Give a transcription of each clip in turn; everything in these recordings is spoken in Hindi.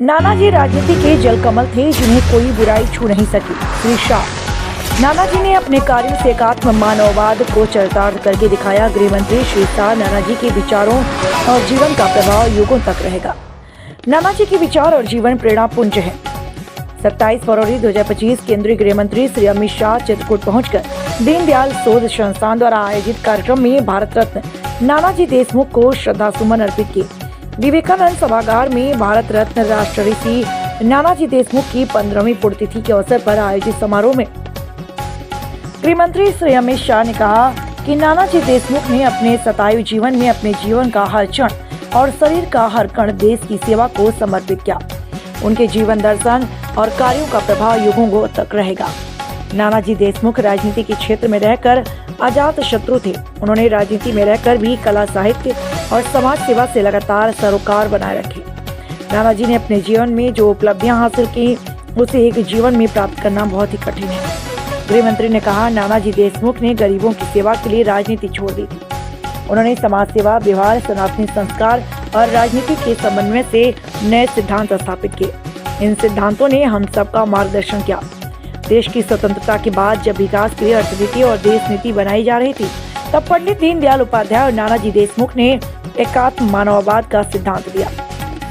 नानाजी राजनीति के जलकमल थे जिन्हें कोई बुराई छू नहीं सकी। श्री शाह। नानाजी ने अपने कार्यों से एकात्म मानववाद को चरितार्थ करके दिखाया। गृह मंत्री श्री शाह। नानाजी के विचारों और जीवन का प्रभाव युगों तक रहेगा। नानाजी के विचार और जीवन प्रेरणा पुंज है। 27 फरवरी 2025 केंद्रीय गृह मंत्री श्री अमित शाह चित्रकूट पहुंचकर दीनदयाल शोध संस्थान द्वारा आयोजित कार्यक्रम में भारत रत्न नानाजी देशमुख को श्रद्धासुमन अर्पित किए। विवेकानंद सभागार में भारत रत्न राष्ट्रऋषि नानाजी देशमुख की 15वीं पुण्यतिथि के अवसर पर आयोजित समारोह में गृह मंत्री श्री अमित शाह ने कहा कि नानाजी देशमुख ने अपने शतायु जीवन में अपने जीवन का हर क्षण और शरीर का हर कण देश की सेवा को समर्पित किया। उनके जीवन दर्शन और कार्यों का प्रभाव युगों तक रहेगा। नानाजी देशमुख राजनीति के क्षेत्र में रहकर अजात शत्रु थे। उन्होंने राजनीति में रहकर भी कला, साहित्य और समाज सेवा से लगातार सरोकार बनाए रखे। नानाजी ने अपने जीवन में जो उपलब्धियां हासिल की उसे एक जीवन में प्राप्त करना बहुत ही कठिन है। गृह मंत्री ने कहा, नानाजी देशमुख ने गरीबों की सेवा के लिए राजनीति छोड़ दी थी। उन्होंने समाज सेवा, व्यवहार, सनातनी संस्कार और राजनीति के समन्वय से नए सिद्धांत स्थापित किए। इन सिद्धांतों ने हम सबका मार्गदर्शन किया। देश की स्वतंत्रता के बाद जब विकास के लिए अर्थनीति और देश नीति बनाई जा रही थी, तब पंडित दीनदयाल उपाध्याय और नानाजी देशमुख ने एकात्म मानववाद का सिद्धांत दिया।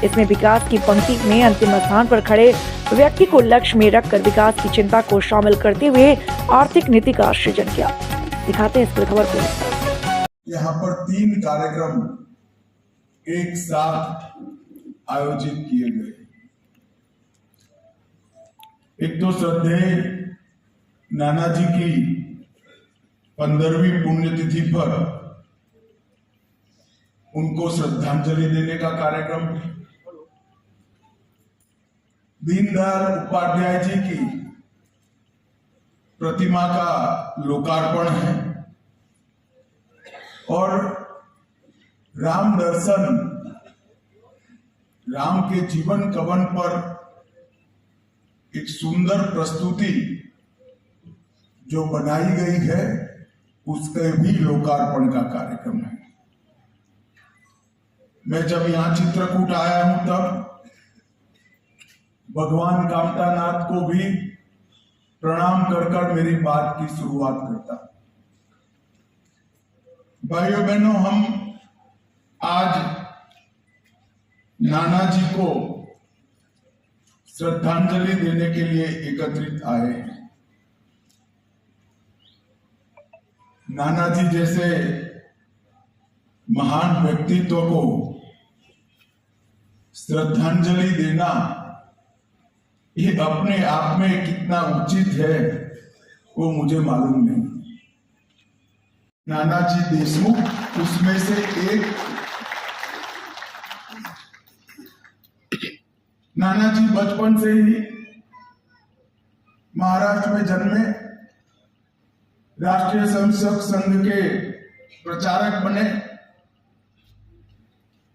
इसमें विकास की पंक्ति में अंतिम स्थान पर खड़े व्यक्ति को लक्ष्य में रखकर विकास की चिंता को शामिल करते हुए आर्थिक नीति का सृजन किया। दिखाते हैं इस खबर को। यहाँ पर 3 कार्यक्रम एक साथ आयोजित किए गए। एक तो श्रद्धेय नानाजी की 15वीं पुण्यतिथि पर उनको श्रद्धांजलि देने का कार्यक्रम, दीनदयाल उपाध्याय जी की प्रतिमा का लोकार्पण है और राम दर्शन, राम के जीवन कवन पर एक सुंदर प्रस्तुति जो बनाई गई है उसके भी लोकार्पण का कार्यक्रम है। मैं जब यहां चित्रकूट आया हूं तब भगवान कामतानाथ को भी प्रणाम कर मेरी बात की शुरुआत करता। भाइयों बहनों, हम आज नानाजी को श्रद्धांजलि देने के लिए एकत्रित आए हैं। नानाजी जैसे महान व्यक्तित्व को श्रद्धांजलि देना ये अपने आप में कितना उचित है वो मुझे मालूम नहीं। नानाजी देशमुख उसमें से एक। नानाजी बचपन से ही महाराष्ट्र में जन्मे, राष्ट्रीय स्वयंसेवक संघ के प्रचारक बने,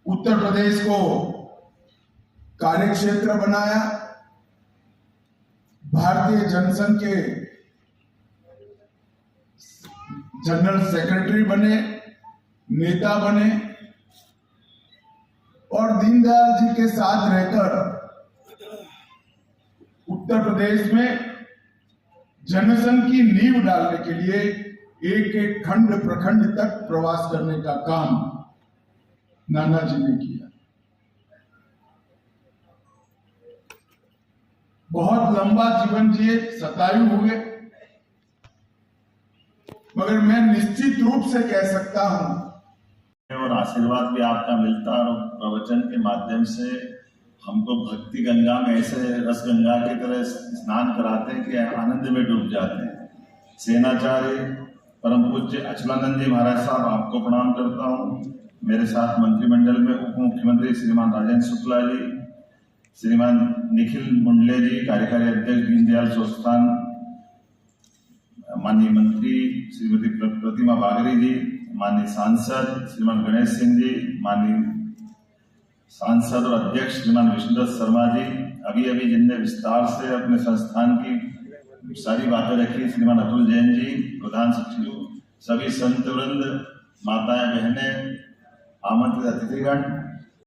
उत्तर प्रदेश को कार्यक्षेत्र बनाया, भारतीय जनसंघ के जनरल सेक्रेटरी बने, नेता बने और दीनदयाल जी के साथ रहकर उत्तर प्रदेश में जनसंघ की नींव डालने के लिए एक एक खंड प्रखंड तक प्रवास करने का काम नानाजी ने किया। बहुत लंबा जीवन जिए, शतायु हुए, मगर मैं निश्चित रूप से कह सकता हूं और आशीर्वाद भी आपका मिलता और प्रवचन के माध्यम से हमको भक्ति गंगा में ऐसे रस गंगा की तरह स्नान कराते हैं कि आनंद में डूब जाते हैं। सेनाचार्य परम पूज्य अचलानंद जी महाराज साहब, आपको प्रणाम करता हूँ। मेरे साथ मंत्रिमंडल में उप मुख्यमंत्री श्रीमान राजेंद्र शुक्ला जी, श्रीमान निखिल मुंडले जी, कार्यकारी अध्यक्ष दीनदयाल संस्थान, माननीय मंत्री श्रीमती प्रतिमा बागरी जी, माननीय सांसद श्रीमान गणेश सिंह जी, माननीय सांसद और अध्यक्ष श्रीमान विष्णुदत्त शर्मा जी, अभी जिनने विस्तार से अपने संस्थान की सारी बातें रखी, श्रीमान अतुल जैन जी, प्रधान सचिव, सभी संत वृंद, माताएं, बहनें, आमंत्रित अतिथिगण,